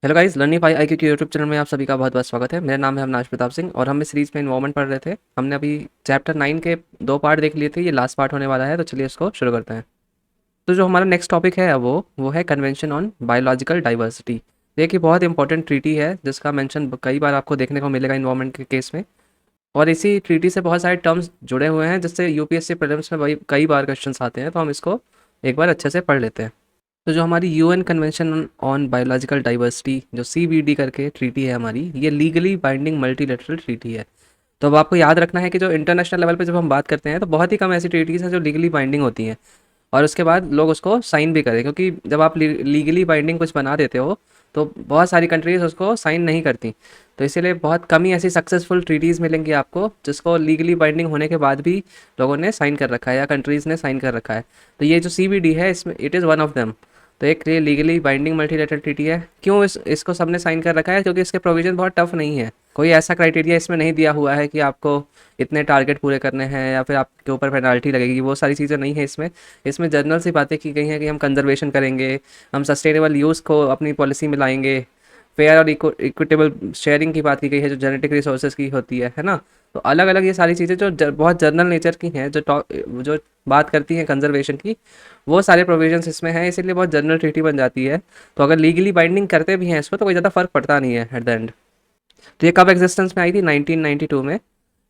Hello guys, learning by IQ के YouTube channel में आप सभी का बहुत बहुत स्वागत है। मेरा नाम है अविनाश प्रताप सिंह और हम इस सीरीज में इन्वॉल्वमेंट पढ़ रहे थे। हमने अभी चैप्टर 9 के 2 पार्ट देख लिए थे। ये लास्ट पार्ट होने वाला है, तो चलिए इसको शुरू करते हैं। तो जो हमारा नेक्स्ट टॉपिक है वो है कन्वेंशन ऑन बायोलॉजिकल डाइवर्सिटी। ये कि बहुत इंपॉर्टेंट ट्रीटी है जिसका मेंशन कई बार आपको देखने को मिलेगा इन्वॉल्वमेंट के केस में। और इसी ट्रीटी से बहुत सारे टर्म्स जुड़े हुए हैं जिससे यूपीएससी प्रीलिम्स में कई बार क्वेश्चंस आते हैं, तो हम इसको एक बार अच्छे से पढ़ लेते हैं। तो जो हमारी UN convention on biological diversity जो सीबीडी करके ट्रीटी है हमारी, ये लीगली बाइंडिंग मल्टीलेटरल ट्रीटी है। तो अब आपको याद रखना है कि जो इंटरनेशनल लेवल पे जब हम बात करते हैं तो बहुत ही कम ऐसी ट्रीटीज़ हैं जो लीगली बाइंडिंग होती हैं और उसके बाद लोग उसको साइन भी करें, क्योंकि जब आप लीगली बाइंडिंग कुछ बना देते हो तो बहुत सारी कंट्रीज उसको साइन नहीं करती। तो इसीलिए बहुत कम ही ऐसी सक्सेसफुल ट्रीटीज़ मिलेंगी आपको जिसको लीगली बाइंडिंग होने के बाद भी लोगों ने साइन कर रखा है या कंट्रीज़ ने साइन कर रखा है। तो ये जो सीबीडी है इसमें it is one of them. तो एक ये लीगली बाइंडिंग मल्टीलेटरल ट्रीटी है। क्यों इसको सबने साइन कर रखा है? क्योंकि इसके प्रोविजन बहुत टफ नहीं है। कोई ऐसा क्राइटेरिया इसमें नहीं दिया हुआ है कि आपको इतने टारगेट पूरे करने हैं या फिर आपके ऊपर पेनल्टी लगेगी, वो सारी चीज़ें नहीं है इसमें। इसमें जनरल सी बातें की गई हैं कि हम कंजर्वेशन करेंगे, हम सस्टेनेबल यूज़ को अपनी पॉलिसी में लाएंगे, फेयर और इक्विटेबल शेयरिंग की बात की गई है जो जेनेटिक रिसोर्सेज की होती है ना। तो अलग अलग ये सारी चीज़ें जो बहुत जनरल नेचर की हैं, जो बात करती हैं कंजर्वेशन की, वो सारे प्रोविजंस इसमें हैं, इसीलिए बहुत जनरल ट्रीटी बन जाती है। तो अगर लीगली बाइंडिंग करते भी हैं इसको तो कोई ज़्यादा फर्क पड़ता नहीं है एट द एंड। तो ये कब एग्जिस्टेंस में आई थी? 1992 में,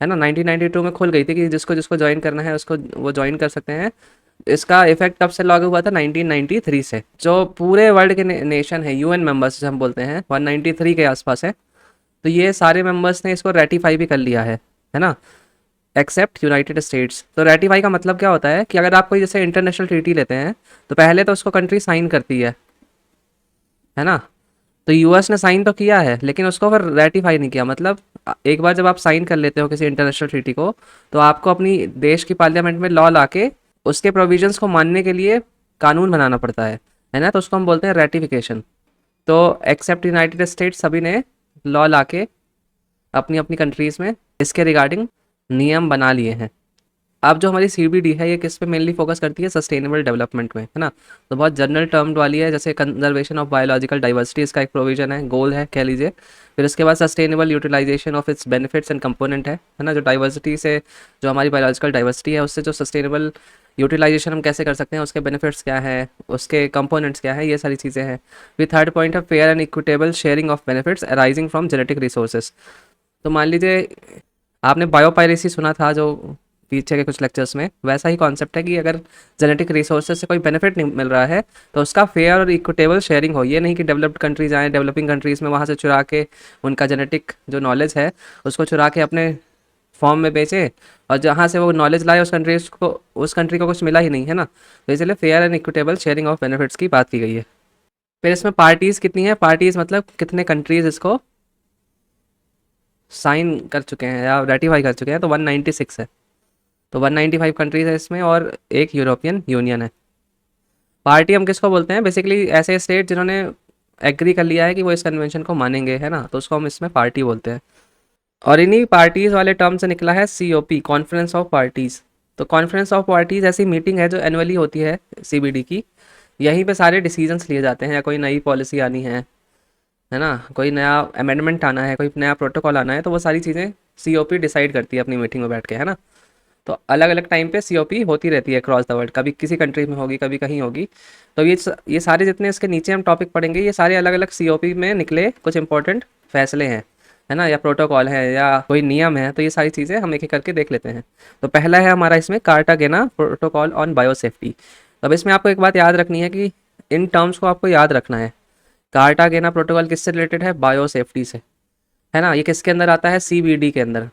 है ना। 1992 में खुल गई थी कि जिसको जिसको ज्वाइन करना है उसको वो ज्वाइन कर सकते हैं। इसका इफेक्ट कब से लागू हुआ था? 1993 से। जो पूरे वर्ल्ड के नेशन है, यूएन मेंबर्स हम बोलते हैं, 193 के आसपास है। तो ये सारे मेंबर्स ने इसको रेटिफाई भी कर लिया है ना, एक्सेप्ट यूनाइटेड स्टेट्स। तो रेटिफाई का मतलब क्या होता है कि अगर आप कोई जैसे इंटरनेशनल ट्रीटी लेते हैं तो पहले तो उसको कंट्री साइन करती है ना। तो यूएस ने साइन तो किया है लेकिन उसको फिर रेटिफाई नहीं किया। मतलब एक बार जब आप साइन कर लेते हो किसी इंटरनेशनल ट्रीटी को तो आपको अपनी देश की पार्लियामेंट में लॉ लाके उसके प्रोविजंस को मानने के लिए कानून बनाना पड़ता है ना। तो उसको हम बोलते हैं रेटिफिकेशन। तो एक्सेप्ट यूनाइटेड स्टेट्स सभी ने लॉ लाके अपनी अपनी कंट्रीज़ में इसके रिगार्डिंग नियम बना लिए हैं। अब जो हमारी सीबीडी है ये किस पे मेनली फोकस करती है? सस्टेनेबल डेवलपमेंट में, है ना। तो बहुत जनरल टर्म वाली है, जैसे कंजर्वेशन ऑफ बायोलॉजिकल डाइवर्सिटी इसका एक प्रोविजन है, गोल है कह लीजिए। फिर उसके बाद sustainable utilisation of its benefits and component है ना। जो डाइवर्सिटी से, जो हमारी बायोलॉजिकल डाइवर्सिटी है उससे जो सस्टेनेबल यूटिलाइजेशन हम कैसे कर सकते हैं, उसके बेनिफिट्स क्या हैं, उसके कंपोनेंट्स क्या हैं, ये सारी चीज़ें हैं। फिर थर्ड पॉइंट है fair and equitable sharing of benefits arising from genetic resources. तो मान लीजिए आपने बायोपायरेसी सुना था जो पीछे के कुछ लेक्चर्स में, वैसा ही कॉन्सेप्ट है कि अगर जेनेटिक रिसोर्सेज से कोई बेनिफिट नहीं मिल रहा है तो उसका फेयर और इक्विटेबल शेयरिंग हो। ये नहीं कि डेवलप्ड कंट्रीज आए, डेवलपिंग कंट्रीज़ में वहाँ से चुरा के उनका जेनेटिक जो नॉलेज है उसको चुरा के अपने फॉर्म में बेचें और जहाँ से वो नॉलेज लाए उस कंट्री को कुछ मिला ही नहीं, है ना। तो इसलिए fair and equitable sharing of benefits की बात की गई है। फिर इसमें पार्टीज़ कितनी है? पार्टीज़ मतलब कितने कंट्रीज़ इसको साइन कर चुके हैं या रेटिफाई कर चुके हैं। तो 196 है। तो 195 कंट्रीज है इसमें और एक यूरोपियन यूनियन है। पार्टी हम किसको बोलते हैं? बेसिकली ऐसे स्टेट जिन्होंने एग्री कर लिया है कि वो इस कन्वेंशन को मानेंगे, है ना, तो उसको हम इसमें पार्टी बोलते हैं। और इन्हीं पार्टीज वाले टर्म से निकला है सीओपी, कॉन्फ्रेंस ऑफ पार्टीज। तो कॉन्फ्रेंस ऑफ पार्टीज ऐसी मीटिंग है जो एनुअली होती है सीबीडी की। यहीं पे सारे डिसीजंस लिए जाते हैं, या कोई नई पॉलिसी आनी है ना, कोई नया अमेंडमेंट आना है, कोई नया प्रोटोकॉल आना है, तो वो सारी चीज़ें सीओपी डिसाइड करती है अपनी मीटिंग में बैठ के, है ना। तो अलग अलग टाइम पे सीओपी होती रहती है अक्रॉस द वर्ल्ड, कभी किसी कंट्री में होगी, कभी कहीं होगी। तो ये सारे जितने इसके नीचे हम टॉपिक पढ़ेंगे ये सारे अलग अलग सीओपी में निकले कुछ इंपॉर्टेंट फैसले हैं, है ना, या प्रोटोकॉल है या कोई नियम है। तो ये सारी चीज़ें हम एक एक करके देख लेते हैं। तो पहला है हमारा इसमें कार्टागेना प्रोटोकॉल ऑन बायोसेफ्टी। तो अब इसमें आपको एक बात याद रखनी है कि इन टर्म्स को आपको याद रखना है। कार्टागेना प्रोटोकॉल किससे रिलेटेड है? बायोसेफ्टी से, है ना। ये किसके अंदर आता है? सीबीडी के अंदर,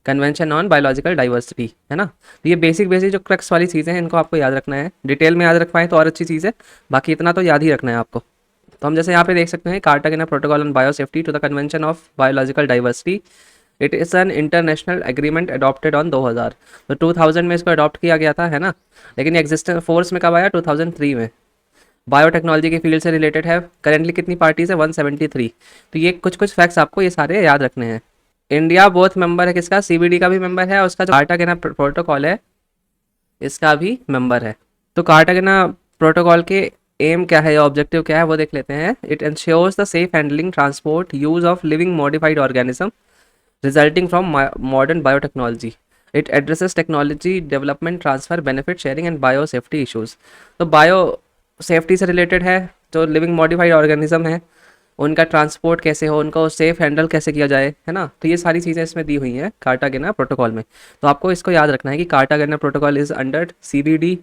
कन्वेंशन ऑन बायोलॉजिकल डाइवर्सिटी, है ना। तो ये बेसिक बेसिक जो क्रक्स वाली चीज़ें हैं इनको आपको याद रखना है। डिटेल में याद रख पाएँ तो और अच्छी चीज़ है, बाकी इतना तो याद ही रखना है आपको। तो हम जैसे यहाँ पे देख सकते हैं, Cartagena protocol on biosafety to the convention of biological diversity. It is an international agreement adopted on 2000। तो 2000 में इसको अडॉप्ट किया गया था, है ना। लेकिन एग्जिस्टेंस फोर्स में कब आया? 2003 में। बायोटेक्नोलॉजी की फील्ड से रिलेटेड है। करेंटली कितनी पार्टीज है? 173। तो ये कुछ कुछ फैक्ट्स आपको ये सारे याद रखने हैं। इंडिया बोथ मेंबर है किसका? सीबीडी का भी मेंबर है और उसका जो कार्टागेना प्रोटोकॉल है इसका भी मेंबर है। तो कार्टागेना प्रोटोकॉल के एम क्या है या ऑब्जेक्टिव क्या है वो देख लेते हैं। It ensures the safe handling, transport, use of living modified organism resulting from modern biotechnology. It addresses technology development, transfer, benefit sharing and biosafety issues. तो बायो सेफ्टी से रिलेटेड है, जो लिविंग मॉडिफाइड ऑर्गेनिज्म है उनका transport कैसे हो, उनको safe handle कैसे किया जाए, है ना। तो ये सारी चीज़ें इसमें दी हुई हैं कार्टागेना प्रोटोकॉल में। तो आपको इसको याद रखना है कि कार्टागेना प्रोटोकॉल इज़ अंडर CBD।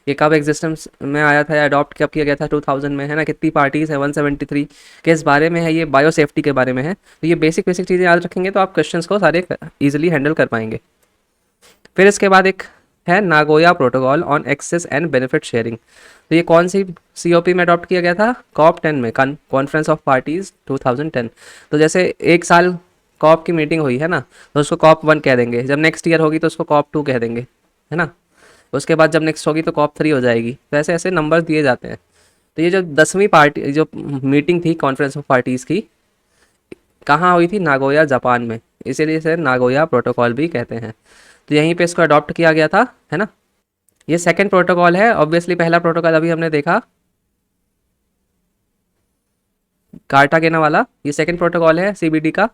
ये कब एग्जिस्टेंस में आया था या अडॉप्ट कब किया गया था, 2000 में, है ना। कितनी पार्टीज़ है, 173। किस बारे में है ये, बायो सेफ्टी के बारे में है। तो ये बेसिक बेसिक चीज़ें याद रखेंगे तो आप क्वेश्चंस को सारे ईजिली हैंडल कर पाएंगे। फिर इसके बाद एक है Nagoya protocol on access and benefit sharing. तो ये कौन सी COP में अडॉप्ट किया गया था, COP10 में, कॉन्फ्रेंस ऑफ पार्टीज 2010। तो जैसे एक साल COP की मीटिंग हुई है ना, तो उसको COP1 कह देंगे। जब नेक्स्ट ईयर होगी तो उसको COP2 कह देंगे, है ना। उसके बाद जब नेक्स्ट होगी तो COP3 हो जाएगी। तो ऐसे ऐसे नंबर दिए जाते हैं। तो ये जो 10वीं पार्टी जो मीटिंग थी कॉन्फ्रेंस ऑफ पार्टीज़ की, कहाँ हुई थी, नागोया जापान में। इसीलिए इसे नागोया प्रोटोकॉल भी कहते हैं। तो यहीं पे इसको अडॉप्ट किया गया था, है ना। ये सेकंड प्रोटोकॉल है। ऑब्वियसली पहला प्रोटोकॉल अभी हमने देखा कार्टागेना वाला, ये सेकंड प्रोटोकॉल है CBD का,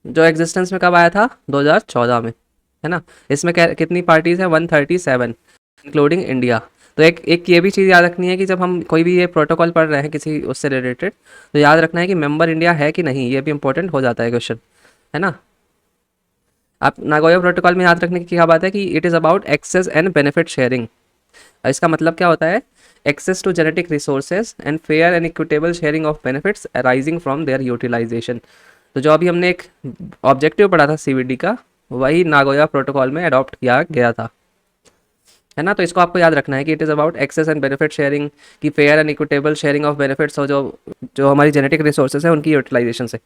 जो एग्जिस्टेंस में कब आया था, 2014 में, है ना। इसमें कितनी पार्टीज है, 137 इंक्लूडिंग इंडिया। तो एक एक ये भी चीज़ याद रखनी है कि जब हम कोई भी ये प्रोटोकॉल पढ़ रहे हैं किसी उससे रिलेटेड, तो याद रखना है कि मेंबर इंडिया है कि नहीं, ये भी इंपॉर्टेंट हो जाता है क्वेश्चन, है ना। आप नागोया प्रोटोकॉल में याद रखने की क्या बात है कि it is about access and benefit sharing. इसका मतलब क्या होता है, access to genetic resources and fair and equitable sharing of benefits arising from their utilisation. तो जो अभी हमने एक ऑब्जेक्टिव पढ़ा था CBD का, वही नागोया प्रोटोकॉल में अडॉप्ट किया गया था, है ना। तो इसको आपको याद रखना है कि it is about access and benefit sharing, की fair and equitable sharing of benefits, और जो जो हमारी जेनेटिक रिसोर्सेज है उनकी यूटिलाइजेशन से।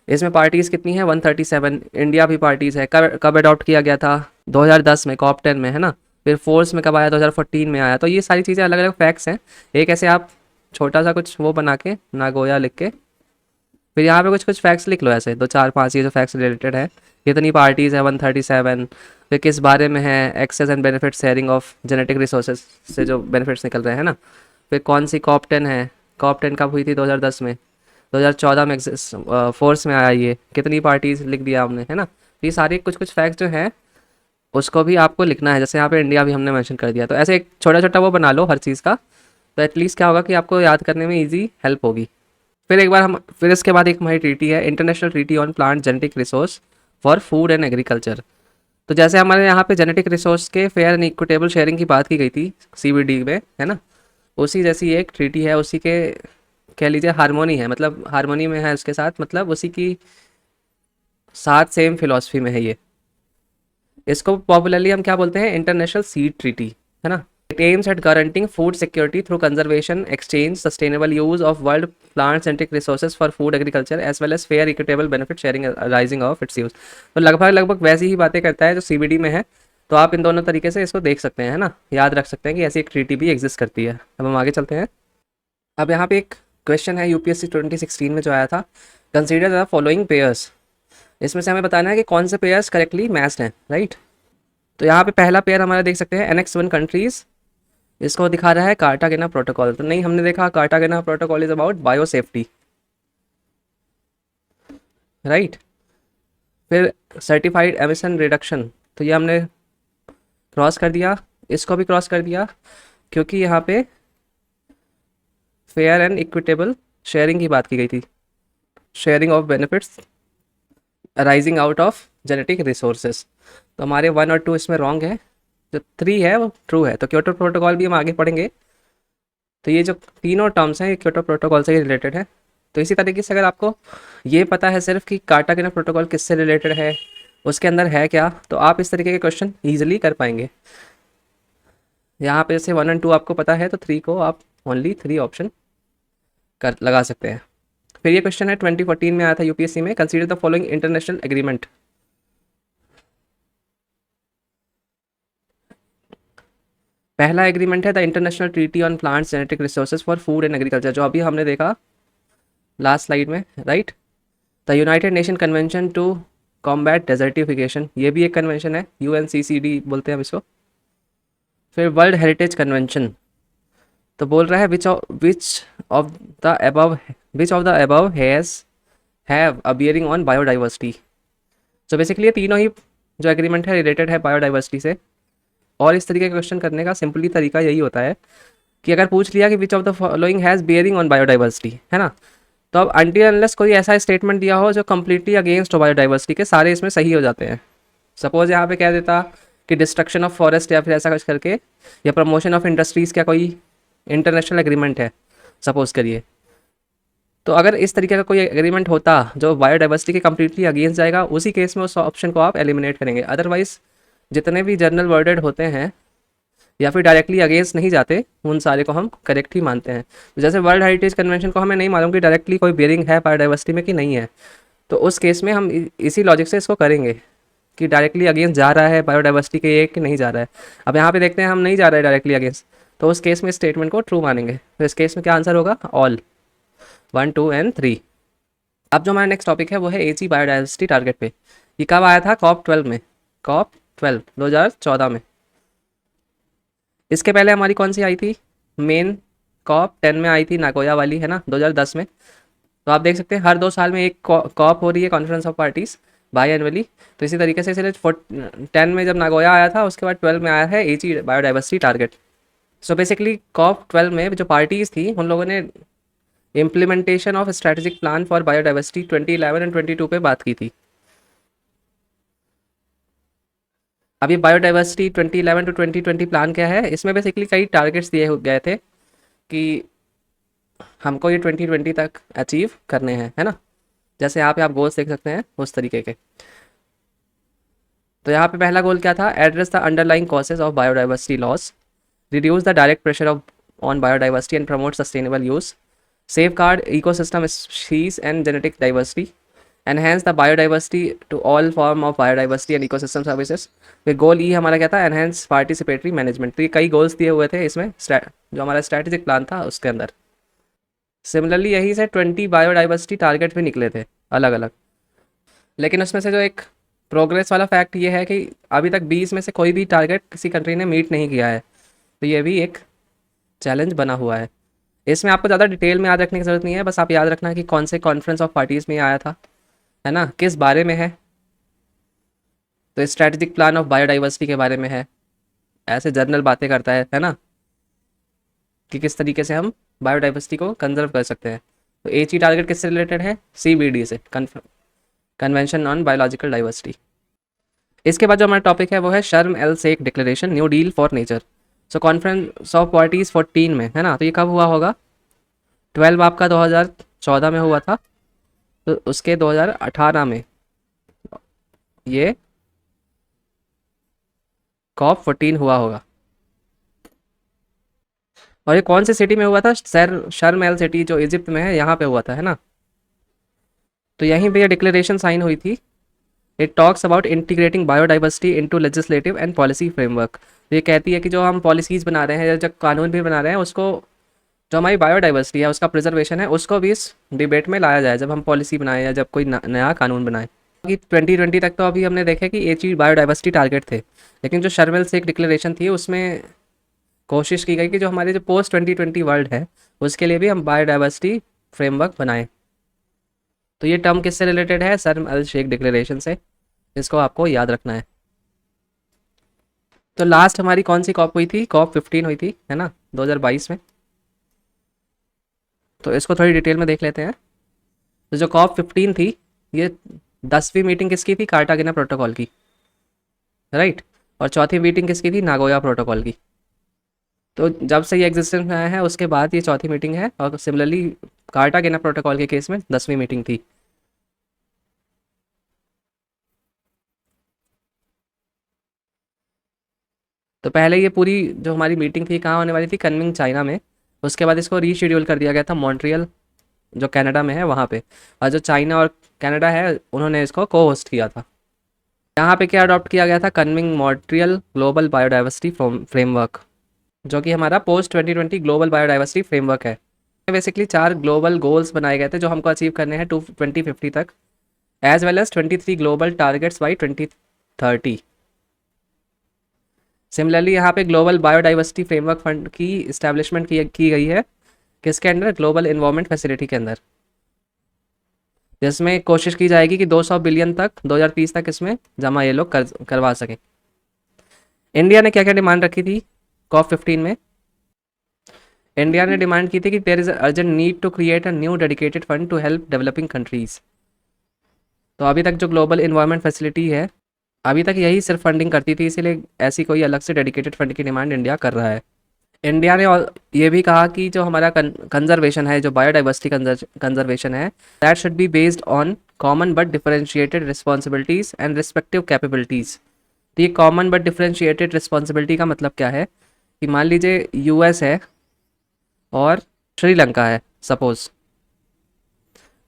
इसमें पार्टीज़ कितनी है, 137। इंडिया भी पार्टीज़ है। कब कब अडॉप्ट किया गया था, 2010 में, COP10 में, है ना। फिर फोर्स में कब आया, 2014 में आया। तो ये सारी चीज़ें अलग अलग फैक्ट्स हैं। एक ऐसे आप छोटा सा कुछ वो बना के नागोया लिख के, फिर यहाँ पे कुछ कुछ फैक्ट्स लिख लो, ऐसे 2 4 5 ये जो फैक्ट्स रिलेटेड है। कितनी पार्टीज़ है, 137। फिर किस बारे में है, access and benefit sharing of genetic resources से जो बेनिफिट्स निकल रहे हैं ना। फिर कौन सी COP10 है, COP10 कब हुई थी, 2010 में। 2014 में फोर्स में आया ये। कितनी पार्टीज लिख दिया हमने, है ना। ये सारे कुछ कुछ फैक्ट्स जो हैं उसको भी आपको लिखना है। जैसे यहाँ पे इंडिया भी हमने मेंशन कर दिया, तो ऐसे एक छोटा छोटा वो बना लो हर चीज़ का। तो एटलीस्ट क्या होगा कि आपको याद करने में ईजी हेल्प होगी। फिर एक बार हम फिर इसके बाद एक हमारी ट्रीटी है, international treaty on plant genetic resource for food and agriculture. तो जैसे हमारे यहाँ पे जेनेटिक रिसोर्स के फेयर एंड इक्विटेबल शेयरिंग की बात की गई थी CBD में, है ना। उसी जैसी एक ट्रीटी है, उसी के कह लीजिए हारमोनी है, मतलब हारमोनी में है उसके साथ, मतलब उसी की साथ सेम फिलॉसफी में है ये। इसको पॉपुलरली हम क्या बोलते हैं, इंटरनेशनल सीड ट्रीटी, है ना। It aims at guaranteeing food security through conservation, exchange, sustainable use of world plant genetic resources for food agriculture as well as fair equitable benefit sharing rising of its use. तो लगभग लगभग वैसी ही बातें करता है जो CBD में है। तो आप इन दोनों तरीके से इसको देख सकते हैं, है ना, याद रख सकते हैं कि ऐसी एक ट्रीटी भी एग्जिस्ट करती है। अब हम आगे चलते हैं। अब यहाँ पे एक क्वेश्चन है UPSC 2016 में जो आया था, कंसीडर द फॉलोइंग पेयर्स। इसमें से हमें बताना है कि कौन से पेयर्स करेक्टली मैच्ड हैं, राइट। तो यहाँ पे पहला पेयर हमारा देख सकते हैं NX1 कंट्रीज। इसको दिखा रहा है कार्टागेना प्रोटोकॉल। तो नहीं, हमने देखा Cartagena protocol is about biosafety, right. फिर सर्टिफाइड एमिशन रिडक्शन, तो ये हमने क्रॉस कर दिया, इसको भी क्रॉस कर दिया, क्योंकि यहाँ पे फेयर एंड इक्विटेबल शेयरिंग की बात की गई थी, sharing of benefits arising out of genetic resources. तो हमारे 1 और 2 इसमें रॉन्ग है, जो 3 है वो ट्रू है। तो क्योटो प्रोटोकॉल भी हम आगे पढ़ेंगे। तो ये जो तीनों टर्म्स हैं ये क्योटो प्रोटोकॉल से ही रिलेटेड है। तो इसी तरीके से अगर आपको ये पता है सिर्फ कि कार्टागेना प्रोटोकॉल किससे रिलेटेड है, उसके अंदर है क्या, तो आप इस तरीके के क्वेश्चन ईजिली कर पाएंगे। यहाँ पे जैसे 1 और 2 आपको पता है, तो 3 को आप ओनली 3 ऑप्शन कर लगा सकते हैं। फिर ये क्वेश्चन है 2014 में आया था UPSC में, consider the following international agreement. पहला एग्रीमेंट है the international treaty on plants genetic resources for food and agriculture, जो अभी हमने देखा लास्ट स्लाइड में, right. The United Nation convention to combat desertification, ये भी एक कन्वेंशन है, UNCCD बोलते हैं हम इसको। फिर वर्ल्ड हेरिटेज कन्वेंशन, तो बोल रहा है विच of the above have a bearing on biodiversity. तो बेसिकली ये तीनों ही जो एग्रीमेंट है रिलेटेड है बायोडाइवर्सिटी से। और इस तरीके का क्वेश्चन करने का सिंपली तरीका यही होता है कि अगर पूछ लिया कि विच of the following has bearing on biodiversity, है ना, तो अब अनटिल अनलेस कोई ऐसा स्टेटमेंट दिया हो जो कम्प्लीटली अगेंस्ट हो बायोडाइवर्सिटी के, सारे इसमें सही हो जाते हैं। सपोज यहाँ पे कह देता कि डिस्ट्रक्शन ऑफ फॉरेस्ट या फिर ऐसा कुछ करके, या प्रमोशन ऑफ इंडस्ट्रीज़ का कोई इंटरनेशनल एग्रीमेंट है सपोज करिए, तो अगर इस तरीके का कोई एग्रीमेंट होता जो बायोडाइवर्सिटी के कम्प्लीटली अगेंस्ट जाएगा, उसी केस में उस ऑप्शन को आप एलिमिनेट करेंगे। अदरवाइज जितने भी जर्नल वर्डेड होते हैं या फिर डायरेक्टली अगेंस्ट नहीं जाते, उन सारे को हम करेक्ट ही मानते हैं। जैसे वर्ल्ड हेरिटेज कन्वेंशन को हमें नहीं मालूम कि डायरेक्टली कोई बियरिंग है बायोडाइवर्सिटी में कि नहीं है, तो उस केस में हम इसी लॉजिक से इसको करेंगे कि डायरेक्टली अगेंस्ट जा रहा है बायोडाइवर्सिटी के ये कि नहीं जा रहा है। अब यहाँ पे देखते हैं हम नहीं जा रहा है डायरेक्टली अगेंस्ट, तो उस केस में स्टेटमेंट को ट्रू मानेंगे। तो इस केस में क्या आंसर होगा? All 1, 2 and 3। अब जो हमारा नेक्स्ट टॉपिक है वो है एजी बायोडाइवर्सिटी टारगेट पे। ये कब आया था? COP12 में। COP12 2014 में। इसके पहले हमारी कौन सी आई थी? मेन COP10 में आई थी, नागोया वाली, है ना, 2010 में। तो आप देख सकते हैं हर 2 साल में एक COP हो रही है, conference of parties, by annually. तो इसी तरीके से सिर्फ 10 में जब नागोया आया था, उसके बाद 12 में आया है Aichi biodiversity target. So basically COP12 में जो पार्टीज थी उन लोगों ने implementation of strategic plan for biodiversity 2011 and 22 पे बात की थी। अब ये बायोडाइवर्सिटी 2011 टू 2020 प्लान क्या है? इसमें बेसिकली कई टारगेट्स दिए गए थे कि हमको ये 2020 तक अचीव करने हैं, है ना। जैसे यहाँ पे आप गोल्स देख सकते हैं उस तरीके के। तो यहाँ पे पहला गोल क्या था? Address the underlying causes of biodiversity loss, reduce the direct pressure of on biodiversity and promote sustainable use, safeguard ecosystem species and genetic diversity, enhance the biodiversity to all form of biodiversity and ecosystem services। फिर गोल ई हमारा क्या था? enhance participatory management। तो ये कई goals दिए हुए थे इसमें, जो हमारा स्ट्रैटेजिक प्लान था उसके अंदर। सिमिलरली यहीं से 20 बायोडाइवर्सिटी टारगेट भी निकले थे अलग अलग। लेकिन उसमें से जो एक प्रोग्रेस वाला फैक्ट ये है कि अभी तक 20 में से कोई भी टारगेट किसी कंट्री ने मीट नहीं किया है। तो ये भी एक चैलेंज बना हुआ है। इसमें आपको ज़्यादा डिटेल में याद रखने की ज़रूरत नहीं है, बस आप याद रखना कि कौन से कॉन्फ्रेंस ऑफ पार्टीज़ में आया था, है ना, किस बारे में है। तो स्ट्रैटेजिक प्लान ऑफ बायोडाइवर्सिटी के बारे में है, ऐसे जर्नल बातें करता है ना, कि किस तरीके से हम बायोडाइवर्सिटी को कंजर्व कर सकते हैं। तो एच ई टारगेट किससे रिलेटेड है? CBD से, कन्वेंशन ऑन बायोलॉजिकल डाइवर्सिटी। इसके बाद जो हमारा टॉपिक है वो है Sharm el Sheikh declaration, new deal for nature. So conference of parties 14 में, है ना। तो ये कब हुआ होगा? 12 आपका 2014 में हुआ था, तो उसके 2018 में ये COP14 हुआ होगा। और ये कौन सी सिटी में हुआ था? शर्म एल सिटी जो इजिप्ट में है, यहाँ पे हुआ था, है ना। तो यहीं पे ये डिक्लेरेशन साइन हुई थी। It talks about integrating biodiversity into legislative and policy framework. ये कहती है कि जो हम पॉलिसीज़ बना रहे हैं या जो कानून भी बना रहे हैं, उसको, जो हमारी बायोडाइवर्सिटी है उसका प्रिजर्वेशन है, उसको भी इस डिबेट में लाया जाए जब हम पॉलिसी बनाएं या जब कोई नया कानून बनाए। कि 2020 तक तो अभी हमने देखा कि ये चीज़ बायोडाइवर्सिटी टारगेट थे, लेकिन जो शर्म एल शेख डिक्लेरेशन थी उसमें कोशिश की गई कि जो हमारे जो पोस्ट 2020 वर्ल्ड है उसके लिए भी हम बायोडाइवर्सिटी फ्रेमवर्क बनाएं। तो ये टर्म किससे रिलेटेड है? शर्म एल शेख डिक्लेरेशन से। इसको आपको याद रखना है। तो लास्ट हमारी कौन सी कॉप हुई थी? COP15 हुई थी, है ना, 2022 में। तो इसको थोड़ी डिटेल में देख लेते हैं। तो जो COP15 थी, ये 10वीं मीटिंग किसकी थी? कार्टागेना प्रोटोकॉल की, राइट। और चौथी मीटिंग किसकी थी? नागोया प्रोटोकॉल की। तो जब से ये एग्जिस्टेंस में आया है उसके बाद ये चौथी मीटिंग है, और सिमिलरली कार्टागेना प्रोटोकॉल के केस में 10वीं मीटिंग थी। तो पहले ये पूरी जो हमारी मीटिंग थी कहाँ होने वाली थी? कनमिंग, चाइना में। उसके बाद इसको रीशेड्यूल कर दिया गया था मॉन्ट्रियल, जो कनाडा में है, वहाँ पे। और जो चाइना और कनाडा है उन्होंने इसको को होस्ट किया था। यहाँ पे क्या अडॉप्ट किया गया था? कनमिंग मॉन्ट्रियल ग्लोबल बायोडाइवर्सिटी फ्रेमवर्क, जो कि हमारा पोस्ट 2020 ग्लोबल बायोडाइवर्सिटी फ्रेमवर्क है। बेसिकली 4 ग्लोबल गोल्स बनाए गए थे जो हमको अचीव करने हैं 2050 तक, as well as 23 global targets by 2030। Similarly यहाँ पे ग्लोबल बायोडाइवर्सिटी फ्रेमवर्क फंड की इस्टेब्लिशमेंट की गई है, किसके अंडर, ग्लोबल इन्वायरमेंट फैसिलिटी के अंदर, जिसमें कोशिश की जाएगी कि 200 बिलियन तक 2030 तक इसमें जमा ये लोग करवा सकें। इंडिया ने क्या क्या डिमांड रखी थी COP15 में? इंडिया ने डिमांड की थी कि there is urgent need to create a new dedicated fund to help developing countries. तो अभी तक जो ग्लोबल इन्वायरमेंट फैसिलिटी है, अभी तक यही सिर्फ फंडिंग करती थी, इसीलिए ऐसी कोई अलग से डेडिकेटेड फंड की डिमांड इंडिया कर रहा है। इंडिया ने ये भी कहा कि जो हमारा कंजर्वेशन है, जो बायोडाइवर्सिटी कंजर्वेशन है, that should be based on common but differentiated responsibilities and respective capabilities. तो ये कॉमन बट डिफरेंशिएटेड रिस्पॉन्सिबिलिटी का मतलब क्या है कि मान लीजिए यूएस है और श्रीलंका है सपोज,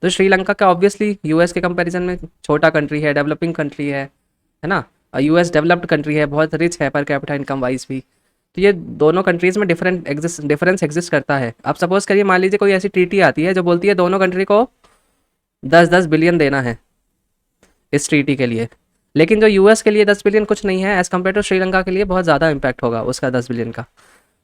तो श्रीलंका का ऑब्वियसली यूएस के कंपैरिजन में छोटा कंट्री है, डेवलपिंग कंट्री है ना। यूएस डेवलप्ड कंट्री है, बहुत रिच है पर कैपिटा इनकम वाइज भी। तो ये दोनों कंट्रीज़ में डिफरेंस एग्जिस्ट करता है। अब सपोज़ करिए, मान लीजिए कोई ऐसी ट्रीटी आती है जो बोलती है दोनों कंट्री को 10-10 बिलियन देना है इस ट्रीटी के लिए, लेकिन जो यूएस के लिए 10 बिलियन कुछ नहीं है, एज़ कम्पेयर टू श्रीलंका के लिए बहुत ज़्यादा इम्पैक्ट होगा उसका 10 बिलियन का।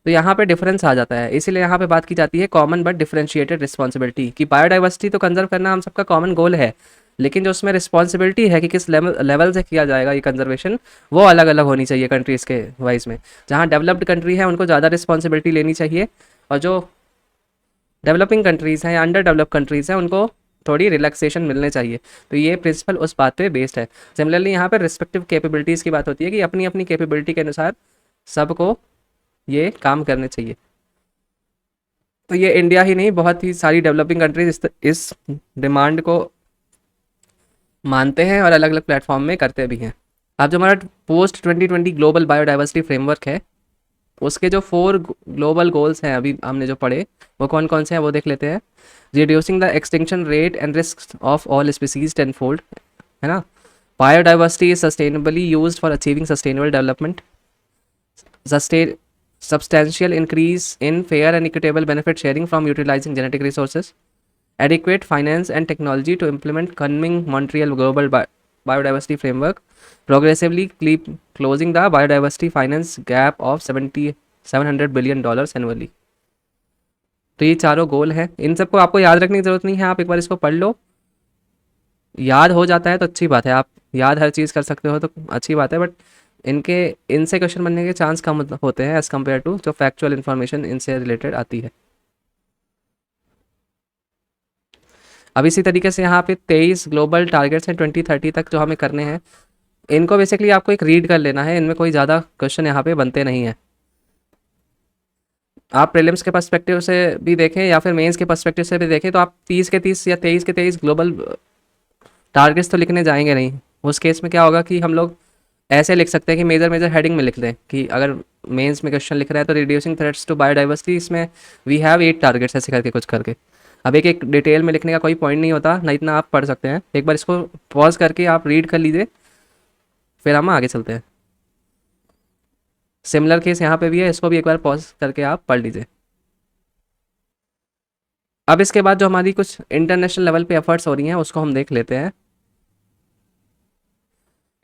तो यहाँ पे डिफरेंस आ जाता है, इसीलिए यहाँ पे बात की जाती है कॉमन बट डिफरेंशिएटेड रिस्पॉन्सिबिलिटी की। बायोडाइवर्सिटी तो कंजर्व करना हम सबका कॉमन गोल है, लेकिन जो उसमें रिस्पॉन्सिबिलिटी है कि किस लेवल से किया जाएगा ये कंजर्वेशन, वो अलग अलग होनी चाहिए कंट्रीज़ के वाइज में। जहाँ डेवलप्ड कंट्री है उनको ज़्यादा रिस्पॉन्सिबिलिटी लेनी चाहिए, और जो डेवलपिंग कंट्रीज़ हैं या अंडर डेवलप कंट्रीज़ हैं उनको थोड़ी रिलैक्सेशन मिलने चाहिए। तो ये प्रिंसिपल उस बात पे बेस्ड है। सिमिलरली यहाँ पर रिस्पेक्टिव कैपेबिलिटीज़ की बात होती है कि अपनी अपनी कैपेबिलिटी के अनुसार सबको ये काम करने चाहिए। तो ये इंडिया ही नहीं, बहुत ही सारी डेवलपिंग कंट्रीज इस डिमांड को मानते हैं और अलग अलग प्लेटफॉर्म में करते भी हैं। अब जो हमारा पोस्ट 2020 ग्लोबल बायोडाइवर्सिटी फ्रेमवर्क है, उसके जो 4 ग्लोबल गोल्स हैं अभी हमने जो पढ़े, वो कौन कौन से हैं वो देख लेते हैं। Reducing the extinction rate and risk of all species tenfold, है ना। Biodiversity is sustainably used for achieving sustainable development. Substantial increase in fair and equitable benefit sharing from utilizing genetic resources, adequate finance and technology to implement Kunming Montreal Global Biodiversity Framework, progressively closing the biodiversity finance gap of $700 billion annually। तो ये चारों गोल हैं, इन सबको आपको याद रखने की ज़रूरत नहीं है, आप एक बार इसको पढ़ लो, याद हो जाता है तो अच्छी बात है, आप याद हर चीज़ कर सकते हो तो अच्छी बात है, बट इनसे क्वेश्चन बनने के चांस कम होते हैं एज़ कम्पेयर टू जो फैक्चुअल इन्फॉर्मेशन इनसे रिलेटेड आती है। अब इसी तरीके से यहाँ पे 23 ग्लोबल टारगेट्स हैं 2030 तक जो हमें करने हैं। इनको बेसिकली आपको एक रीड कर लेना है, इनमें कोई ज़्यादा क्वेश्चन यहाँ पे बनते नहीं हैं। आप प्रीलिम्स के पर्सपेक्टिव से भी देखें या फिर मेंस के पर्सपेक्टिव से भी देखें, तो आप 30 के 30 या 23 के 23 ग्लोबल टारगेट्स तो लिखने जाएंगे नहीं। उस केस में क्या होगा कि हम लोग ऐसे लिख सकते हैं कि मेजर मेजर हेडिंग में लिख दें कि अगर मेंस में क्वेश्चन लिख रहा है तो रिड्यूसिंग थ्रेट्स टू बायोडाइवर्सिटी, इसमें वी हैव 8 टारगेट्स, ऐसे करके कुछ करके। अब एक एक डिटेल में लिखने का कोई पॉइंट नहीं होता ना, इतना आप पढ़ सकते हैं। एक बार इसको पॉज करके आप रीड कर लीजिए, फिर हम आगे चलते हैं। सिमिलर केस यहाँ पे भी है, इसको भी एक बार पॉज करके आप पढ़ लीजिए। अब इसके बाद जो हमारी कुछ इंटरनेशनल लेवल पे एफर्ट्स हो रही हैं उसको हम देख लेते हैं।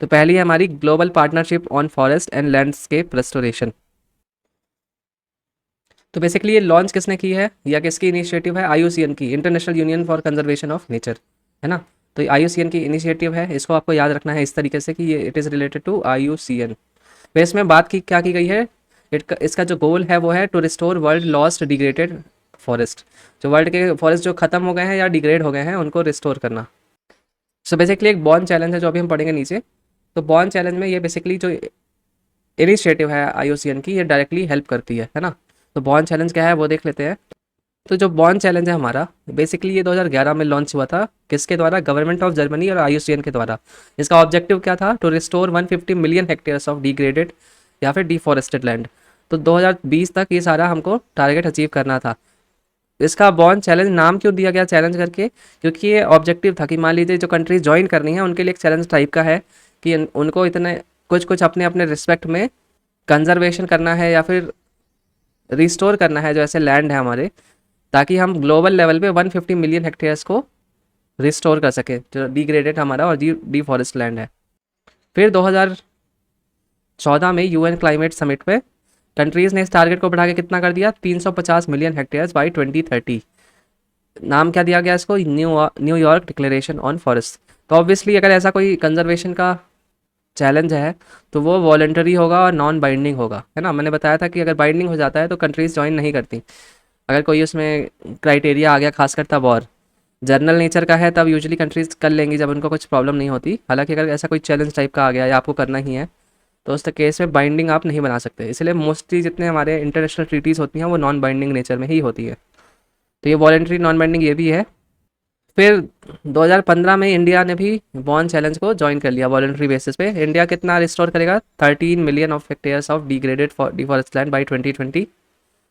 तो पहली है हमारी global partnership on forest and landscape restoration. तो बेसिकली ये लॉन्च किसने की है या किसकी इनिशिएटिव है? IUCN की, international union for conservation of nature, है ना। तो IUCN की इनिशिएटिव है, इसको आपको याद रखना है इस तरीके से कि ये it is related to IUCN। फिर इसमें बात की क्या की गई है, इसका जो गोल है वो है to restore world lost degraded forest, जो वर्ल्ड के फॉरेस्ट जो खत्म हो गए हैं या डिग्रेड हो गए हैं उनको रिस्टोर करना। सो बेसिकली एक बॉर्न चैलेंज है जो अभी हम पढ़ेंगे नीचे। तो बॉर्न चैलेंज में ये बेसिकली जो इनिशिएटिव है IUCN की, ये डायरेक्टली हेल्प करती है ना। तो बॉर्न चैलेंज क्या है वो देख लेते हैं। तो जो बॉर्न चैलेंज है हमारा, बेसिकली ये 2011 में लॉन्च हुआ था, किसके द्वारा? गवर्नमेंट ऑफ जर्मनी और IUCN के द्वारा। इसका ऑब्जेक्टिव क्या था? To restore 150 million hectares of degraded या फिर डिफॉरेस्टेड लैंड। तो 2020 तक ये सारा हमको टारगेट अचीव करना था। इसका बॉर्न चैलेंज नाम क्यों दिया गया चैलेंज करके? क्योंकि ये ऑब्जेक्टिव था कि मान लीजिए जो कंट्रीज ज्वाइन करनी है उनके लिए एक चैलेंज टाइप का है कि उनको इतने कुछ कुछ अपने अपने रिस्पेक्ट में कंजर्वेशन करना है या फिर रिस्टोर करना है जो ऐसे लैंड है हमारे, ताकि हम ग्लोबल लेवल पे 150 मिलियन हेक्टेयर्स को रिस्टोर कर सके जो डिग्रेडेड हमारा और डिफॉरेस्ट लैंड है। फिर 14 में यूएन क्लाइमेट समिट पे कंट्रीज़ ने इस टारगेट को बढ़ा के कितना कर दिया, 350 मिलियन हेक्टेयर्स बाई 2030। नाम क्या दिया गया इसको, न्यूयॉर्क डिक्लेरेशन ऑन फॉरेस्ट। तो ऑब्वियसली अगर ऐसा कोई कंजर्वेशन का चैलेंज है तो वो वॉलंटरी होगा और नॉन बाइंडिंग होगा, है ना। मैंने बताया था कि अगर बाइंडिंग हो जाता है तो कंट्रीज़ ज्वाइन नहीं करती, अगर कोई उसमें क्राइटेरिया आ गया, खासकर तब। और जर्नल नेचर का है तब यूजुअली कंट्रीज़ कर लेंगी जब उनको कुछ प्रॉब्लम नहीं होती। हालांकि अगर ऐसा कोई चैलेंज टाइप का आ गया या आपको करना ही है तो उस केस में बाइंडिंग आप नहीं बना सकते। इसलिए मोस्टली जितने हमारे इंटरनेशनल ट्रीटीज़ होती हैं वो नॉन बाइंडिंग नेचर में ही होती है। तो ये वॉलंटरी नॉन बाइंडिंग ये भी है। फिर 2015 में इंडिया ने भी बॉन चैलेंज को ज्वाइन कर लिया वॉलंटरी बेसिस पे। इंडिया कितना रिस्टोर करेगा, 13 million of hectares of degraded deforest land by 2020।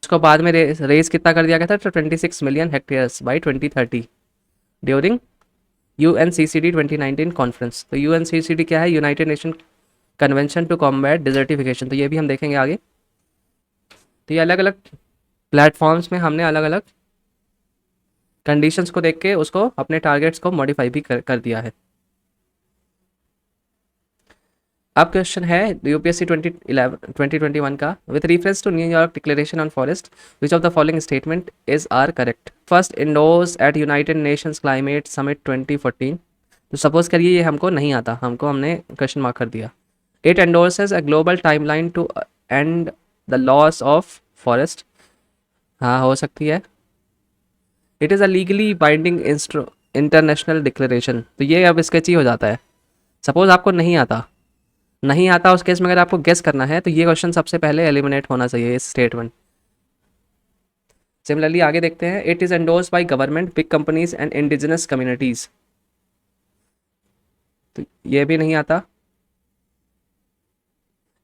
उसको बाद में रेस कितना कर दिया गया था, तो 26 million hectares by 2030 during UNCCD 2019 conference. तो UNCCD क्या है, United Nation convention to combat desertification. तो ये भी हम देखेंगे आगे। तो ये अलग अलग प्लेटफॉर्म्स में हमने अलग अलग कंडीशंस को देख के उसको अपने टारगेट्स को मॉडिफाई भी कर दिया है। अब क्वेश्चन है यूपीएससी 2021 का, with reference to New York declaration on forest which of the following statement is are correct. First, endorse at United Nations climate summit 2014। तो सपोज करिए ये हमको नहीं आता, हमने क्वेश्चन मार्क कर दिया। It endorses a global timeline to end the loss of forest. हाँ, हो सकती है। It is a legally binding international declaration. तो ये अब स्केची हो जाता है। सपोज आपको नहीं आता उस केस में अगर आपको गेस करना है तो ये क्वेश्चन सबसे पहले एलिमिनेट होना चाहिए, इस स्टेटमेंट। सिमिलरली आगे देखते हैं, it is endorse by government, big companies and indigenous communities. तो ये भी नहीं आता।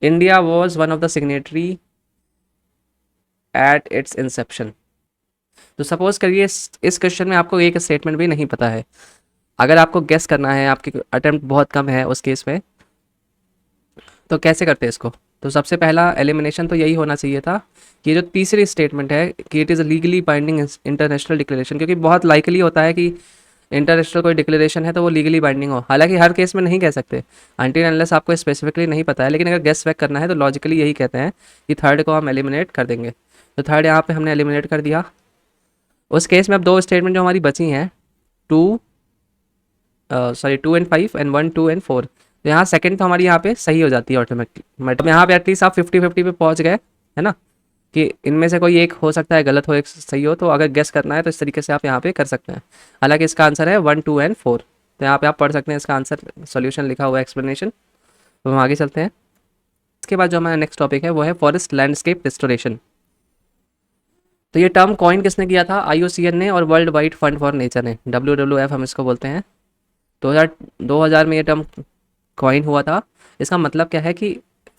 India was one of the signatory at its inception. तो सपोज करिए इस क्वेश्चन में आपको एक स्टेटमेंट भी नहीं पता है, अगर आपको गेस करना है, आपकी अटेम्प्ट बहुत कम है उस केस में, तो कैसे करते हैं इसको। तो सबसे पहला एलिमिनेशन तो यही होना चाहिए था कि ये जो तीसरी स्टेटमेंट है कि it is a legally binding international declaration, क्योंकि बहुत लाइकली होता है कि इंटरनेशनल कोई डिक्लेरेशन है तो वो लीगली बाइंडिंग हो। हालांकि हर केस में नहीं कह सकते अनटिल अनलेस आपको स्पेसिफिकली नहीं पता है, लेकिन अगर गेस वैक करना है तो लॉजिकली यही कहते हैं कि थर्ड को हम एलिमिनेट कर देंगे। तो थर्ड यहाँ पे हमने एलिमिनेट कर दिया। उस केस में अब दो स्टेटमेंट जो हमारी बची हैं, 2 एंड 5 एंड 1 2 एंड 4। तो यहाँ सेकंड तो हमारी यहाँ पे सही हो जाती है ऑटोमेटिकली। मतलब यहाँ पे एटलीस्ट आप 50-50 पे पहुँच गए, है ना, कि इनमें से कोई एक हो सकता है गलत हो, एक सही हो। तो अगर गेस करना है तो इस तरीके से आप यहाँ पे कर सकते हैं। हालांकि इसका आंसर है 1 2 एंड 4। तो यहाँ पे आप पढ़ सकते हैं इसका आंसर, सॉल्यूशन लिखा हुआ है, एक्सप्लेनेशन। तो हम आगे चलते हैं। इसके बाद जो हमारा नेक्स्ट टॉपिक है वो है फॉरेस्ट लैंडस्केप रिस्टोरेशन। तो ये टर्म कॉइन किसने किया था, IUCN ने और world wide fund for nature ने, WWF हम इसको बोलते हैं। 2000 में ये टर्म कॉइन हुआ था। इसका मतलब क्या है कि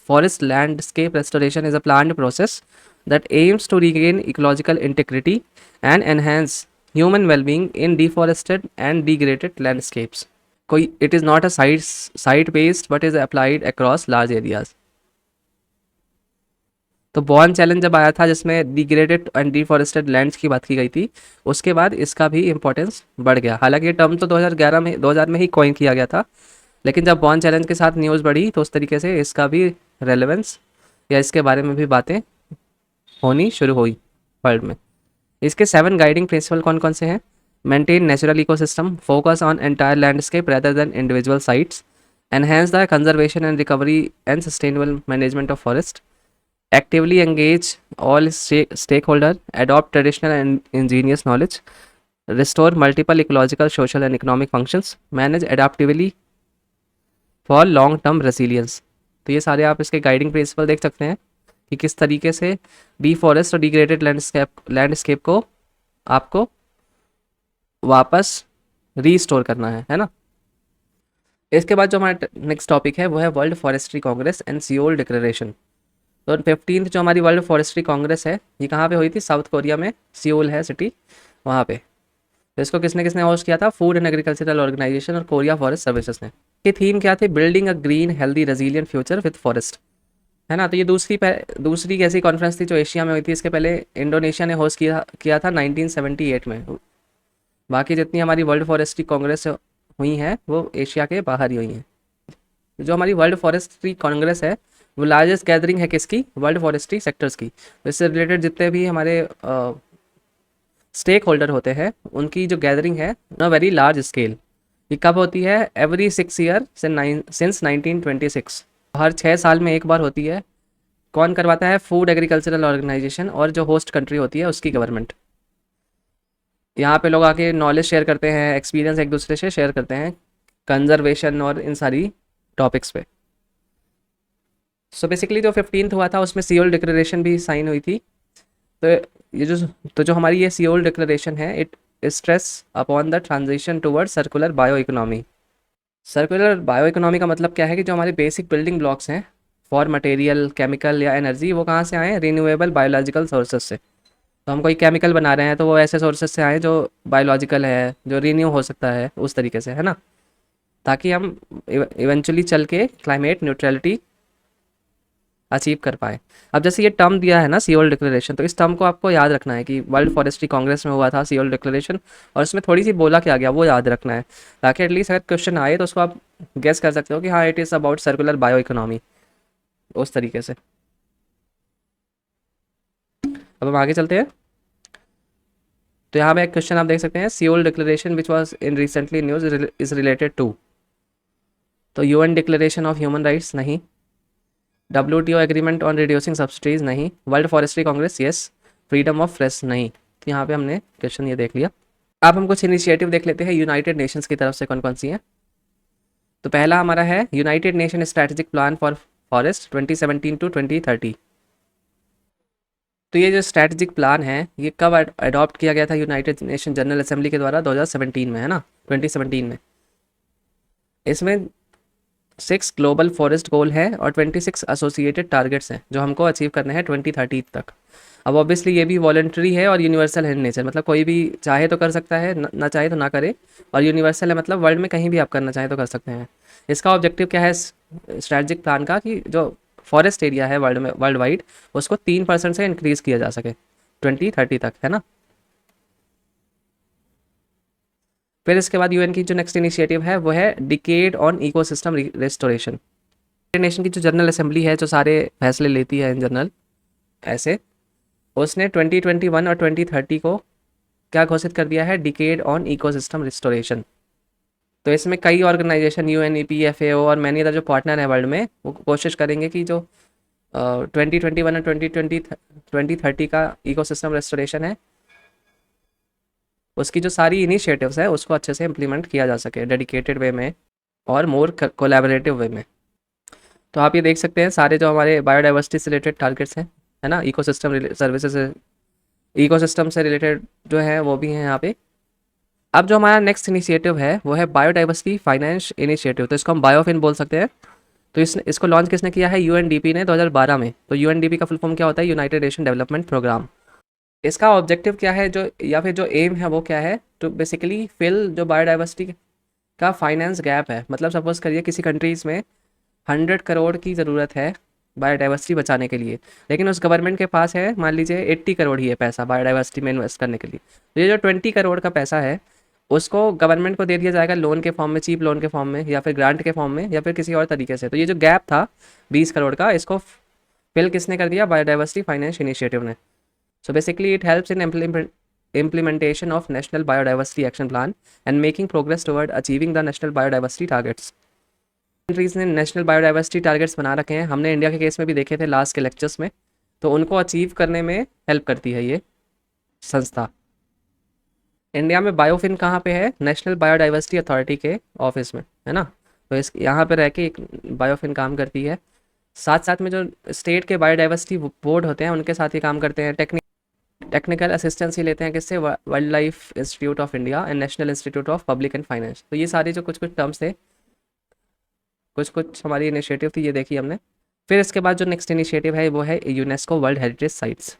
forest landscape restoration is a planned process that aims to regain ecological integrity and enhance human wellbeing in deforested and degraded landscapes. कोई it is not a site based but is applied across large areas. तो Bonn challenge जब आया था जिसमें degraded and डिफॉरेस्टेड lands की बात की गई थी, उसके बाद इसका भी इंपॉर्टेंस बढ़ गया। हालांकि ये टर्म तो 2000 में ही कॉइन किया गया था, लेकिन जब बॉर्न चैलेंज के साथ न्यूज़ बढ़ी तो उस तरीके से इसका भी रेलेवेंस या इसके बारे में भी बातें होनी शुरू हुई वर्ल्ड में। इसके 7 गाइडिंग प्रिंसिपल कौन कौन से हैं, maintain natural ecosystem, focus on entire landscape rather than individual sites, enhance the conservation and recovery and sustainable management of forest, actively engage all stakeholder, adopt traditional and ingenious knowledge, restore multiple ecological, social and economic functions, manage adaptively for long term resilience। तो ये सारे आप इसके guiding principal देख सकते हैं कि किस तरीके से डिफॉरेस्ट और डिग्रेडेड लैंडस्केप को आपको वापस रीस्टोर करना है ना। इसके बाद जो हमारा नेक्स्ट टॉपिक है वो है world forestry Congress and Seoul declaration. तो 15th जो हमारी वर्ल्ड फॉरेस्ट्री कांग्रेस है ये कहाँ पे हुई थी, साउथ कोरिया में, सियोल है सिटी, वहाँ पे। तो इसको किसने किसने होस्ट किया था, फूड एंड एग्रीकल्चरल ऑर्गेनाइजेशन और कोरिया फॉरेस्ट सर्विसेज ने। ये थीम क्या थी, building a green healthy resilient future with forest, है ना। तो ये दूसरी ऐसी कॉन्फ्रेंस थी जो एशिया में हुई थी। इसके पहले इंडोनेशिया ने होस्ट किया था 1978 में। बाकी जितनी हमारी वर्ल्ड फॉरेस्ट्री कांग्रेस हुई हैं वो एशिया के बाहर ही हुई हैं। जो हमारी वर्ल्ड फॉरेस्ट्री कांग्रेस है वो लार्जेस्ट गैदरिंग है किसकी? वर्ल्ड फॉरेस्ट्री सेक्टर्स की। तो इससे रिलेटेड जितने भी हमारे स्टेक होल्डर होते हैं उनकी जो गैदरिंग है ना वेरी लार्ज स्केल, ये कब होती है? एवरी 6 ईयर सिंस 1926, हर 6 साल में एक बार होती है। कौन करवाता है? फूड एग्रीकल्चरल ऑर्गेनाइजेशन और जो होस्ट कंट्री होती है उसकी गवर्नमेंट। यहाँ पे लोग आके नॉलेज शेयर करते हैं, एक्सपीरियंस एक दूसरे से शेयर करते हैं कंजर्वेशन और इन सारी टॉपिक्स पे। सो बेसिकली जो 15th हुआ था उसमें सियोल डिक्लेरेशन भी साइन हुई थी। तो ये जो तो जो हमारी ये सियोल डिक्लेरेशन है, it stress upon the transition toward circular bio economy. Circular bio economy का मतलब क्या है कि जो हमारे बेसिक बिल्डिंग ब्लॉक्स हैं फॉर मटेरियल, केमिकल या एनर्जी, वो कहाँ से आए हैं? रिन्यूएबल बायोलॉजिकल सोर्सेज से। तो हम कोई केमिकल बना रहे हैं तो वो ऐसे सोर्सेज से आए जो बायोलॉजिकल है, जो रीन्यू हो सकता है उस तरीके से, है ना, ताकि हम इवेंचुअली चल के क्लाइमेट न्यूट्रलिटी अचीव कर पाए। अब जैसे ये टर्म दिया है ना सियोल डिक्लेरेशन, तो इस टर्म को आपको याद रखना है कि वर्ल्ड फॉरेस्ट्री कांग्रेस में हुआ था सियोल डिक्लेरेशन, और इसमें थोड़ी सी बोला क्या गया वो याद रखना है, ताकि एटलीस्ट अगर क्वेश्चन आए तो उसको आप गेस कर सकते हो कि हाँ it is about circular bio economy, उस तरीके से। अब हम आगे चलते हैं। तो यहाँ पे एक क्वेश्चन आप देख सकते हैं, Seoul declaration which was in recently news is related to. तो UN declaration of human rights नहीं, WTO agreement on reducing subsidies नहीं, world forestry congress yes, freedom of press नहीं। तो यहाँ पे हमने क्वेश्चन ये देख लिया। अब हम कुछ इनिशिएटिव देख लेते हैं यूनाइटेड नेशंस की तरफ से कौन कौन सी हैं। तो पहला हमारा है United Nation strategic plan for forest 2017 to 2030। तो ये जो स्ट्रेटेजिक प्लान है ये कब अडॉप्ट किया गया था यूनाइटेड नेशन जनरल असेंबली के द्वारा? 2017 में, है ना, 2017 में। इसमें 6 ग्लोबल फॉरेस्ट गोल है और 26 एसोसिएटेड टारगेट्स हैं जो हमको अचीव करने हैं 2030 तक। अब ऑब्वियसली ये भी वॉलंटरी है और यूनिवर्सल है इन नेचर, मतलब कोई भी चाहे तो कर सकता है, ना चाहे तो ना करे, और यूनिवर्सल है मतलब वर्ल्ड में कहीं भी आप करना चाहें तो कर सकते हैं। इसका ऑब्जेक्टिव क्या है स्ट्रैटेजिक प्लान का? कि जो फॉरेस्ट एरिया है वर्ल्ड में, वर्ल्ड वाइड, उसको 3% से इंक्रीज़ किया जा सके 2030 तक, है ना। फिर इसके बाद यूएन की जो नेक्स्ट इनिशिएटिव है वो है decade on ecosystem restoration. Nation की जो जनरल असेंबली है जो सारे फैसले लेती है इन जनरल ऐसे, उसने 2021 और 2030 को क्या घोषित कर दिया है? Decade on ecosystem restoration. तो इसमें कई ऑर्गेनाइजेशन UNEP, FAO और मैनी अदर जो पार्टनर है वर्ल्ड में, वो कोशिश करेंगे कि जो 2021 और 2030 का इकोसिस्टम रेस्टोरेशन है उसकी जो सारी इनिशिएटिव्स है उसको अच्छे से इम्प्लीमेंट किया जा सके डेडिकेटेड वे में और मोर कोलैबोरेटिव वे में। तो आप ये देख सकते हैं सारे जो हमारे बायोडाइवर्सिटी से रिलेटेड टारगेट्स हैं, है ना, इकोसिस्टम सर्विसेज, इकोसिस्टम से रिलेटेड जो है वो भी हैं यहाँ पे। अब जो हमारा नेक्स्ट इनिशिएटिव है वो है बायोडाइवर्सिटी फाइनेंस इनिशिएटिव, तो इसको हम बायोफिन बोल सकते हैं। तो इसको लॉन्च किसने किया है? UNDP ने 2012 में। तो UNDP का फुल फॉर्म क्या होता है? United Nation development program. इसका ऑब्जेक्टिव क्या है जो, या फिर जो एम है वो क्या है? तो बेसिकली फिल जो बायोडाइवर्सिटी का फाइनेंस गैप है, मतलब सपोज करिए किसी कंट्रीज़ में 100 करोड़ की ज़रूरत है बायोडाइवर्सिटी बचाने के लिए, लेकिन उस गवर्नमेंट के पास है मान लीजिए 80 करोड़ ही है पैसा बायोडाइवर्सिटी में इन्वेस्ट करने के लिए। तो ये जो 20 करोड़ का पैसा है उसको गवर्नमेंट को दे दिया जाएगा लोन के फॉर्म में, चीप लोन के फॉर्म में, या फिर ग्रांट के फॉर्म में, या फिर किसी और तरीके से। तो ये जो गैप था 20 करोड़ का, इसको फिल किसने कर दिया? बायोडाइवर्सिटी फाइनेंस इनिशिएटिव ने। So basically, it helps in implementation of National Biodiversity Action Plan and making progress toward achieving the National Biodiversity Targets. Countries ने नेशनल बायोडाइवर्सिटी टारगेट्स बना रखे हैं, हमने इंडिया के केस में भी देखे थे लास्ट के लेक्चर्स में, तो उनको अचीव करने में हेल्प करती है ये संस्था। इंडिया में बायोफिन कहाँ पे है? नेशनल बायोडाइवर्सिटी अथॉरिटी के ऑफिस में, है ना। तो इस यहाँ पे रह के एक बायोफिन काम करती है। साथ साथ में जो स्टेट के बायोडाइवर्सिटी बोर्ड होते हैं उनके साथ ही काम करते हैं। टेक्निकल असिस्टेंस ही लेते हैं किससे? Wild life institute of India and national institute of public and finance. तो ये सारे जो कुछ कुछ टर्म्स थे, कुछ कुछ हमारी इनिशिएटिव थी, ये देखी हमने। फिर इसके बाद जो नेक्स्ट इनिशिएटिव है वो है यूनेस्को वर्ल्ड हेरिटेज साइट्स।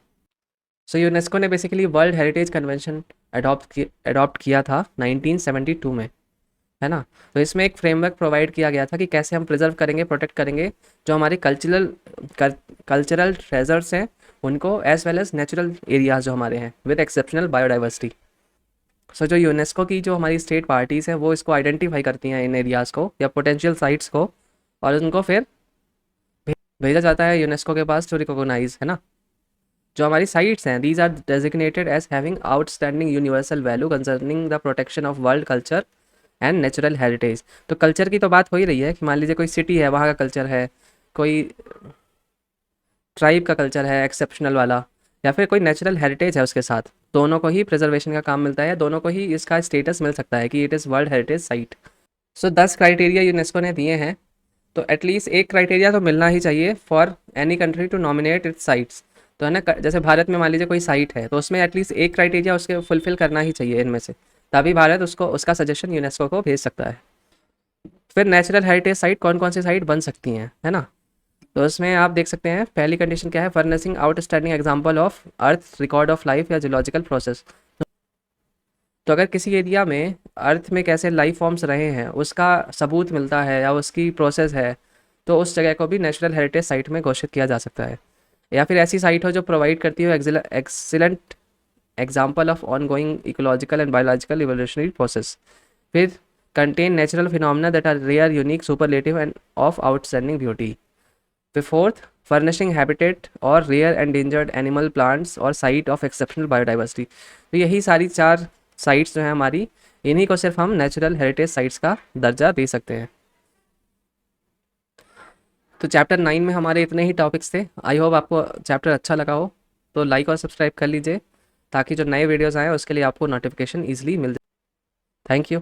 सो यूनेस्को ने basically world heritage convention adopt किया था 1972 में, है ना। तो इसमें एक फ्रेमवर्क प्रोवाइड किया गया था कि कैसे हम प्रिजर्व करेंगे, प्रोटेक्ट करेंगे जो हमारे कल्चरल ट्रेजर्स हैं उनको, as well as natural areas जो हमारे हैं विद एक्सेप्शनल बायोडाइवर्सिटी। सो जो यूनेस्को की जो हमारी स्टेट पार्टीज़ हैं वो इसको आइडेंटिफाई करती हैं इन एरियाज़ को या पोटेंशियल साइट्स को, और उनको फिर भेजा जाता है यूनेस्को के पास टू रिकॉग्नाइज, है ना। जो हमारी साइट्स हैं, these are designated as having outstanding universal value concerning the protection of world culture and natural heritage. तो कल्चर की तो बात हो ही रही है कि मान लीजिए कोई सिटी है, वहाँ का कल्चर है, कोई ट्राइब का कल्चर है एक्सेप्शनल वाला, या फिर कोई नेचुरल हेरिटेज है उसके साथ, दोनों को ही प्रिजर्वेशन का काम मिलता है, दोनों को ही इसका स्टेटस मिल सकता है कि it is world heritage site. So 10 criteria UNESCO ने दिए हैं, तो एटलीस्ट एक क्राइटेरिया तो मिलना ही चाहिए for any country to nominate its sites. तो है ना, जैसे भारत में मान लीजिए कोई साइट है, तो उसमें एटलीस्ट एक क्राइटेरिया उसके फुलफिल करना ही चाहिए इनमें से, तभी भारत उसको उसका सजेशन यूनेस्को को भेज सकता है। फिर नेचुरल हेरिटेज साइट कौन कौन सी साइट बन सकती हैं, है ना। तो इसमें आप देख सकते हैं पहली कंडीशन क्या है, furnishing outstanding example of earth record of life या जियोलॉजिकल प्रोसेस। तो अगर किसी एरिया में अर्थ में कैसे लाइफ फॉर्म्स रहे हैं उसका सबूत मिलता है या उसकी प्रोसेस है, तो उस जगह को भी नेचुरल हेरिटेज साइट में घोषित किया जा सकता है। या फिर ऐसी साइट हो जो प्रोवाइड करती हो excellent example of ongoing ecological and biological evolutionary process. फिर contain natural phenomena that are rare unique superlative and of outstanding beauty. फिर फोर्थ, फर्निशिंग हैबिटेट और रेयर एंडेंजर्ड एनिमल प्लांट्स और site of exceptional biodiversity. तो यही सारी 4 sites जो हैं हमारी, इन्हीं को सिर्फ हम नेचुरल हेरिटेज साइट्स का दर्जा दे सकते हैं। तो चैप्टर 9 में हमारे इतने ही टॉपिक्स थे। आई होप आपको चैप्टर अच्छा लगा हो, तो लाइक और सब्सक्राइब कर लीजिए ताकि जो नए वीडियोज़ आएँ उसके लिए आपको नोटिफिकेशन ईजिली मिल जाए। Thank you.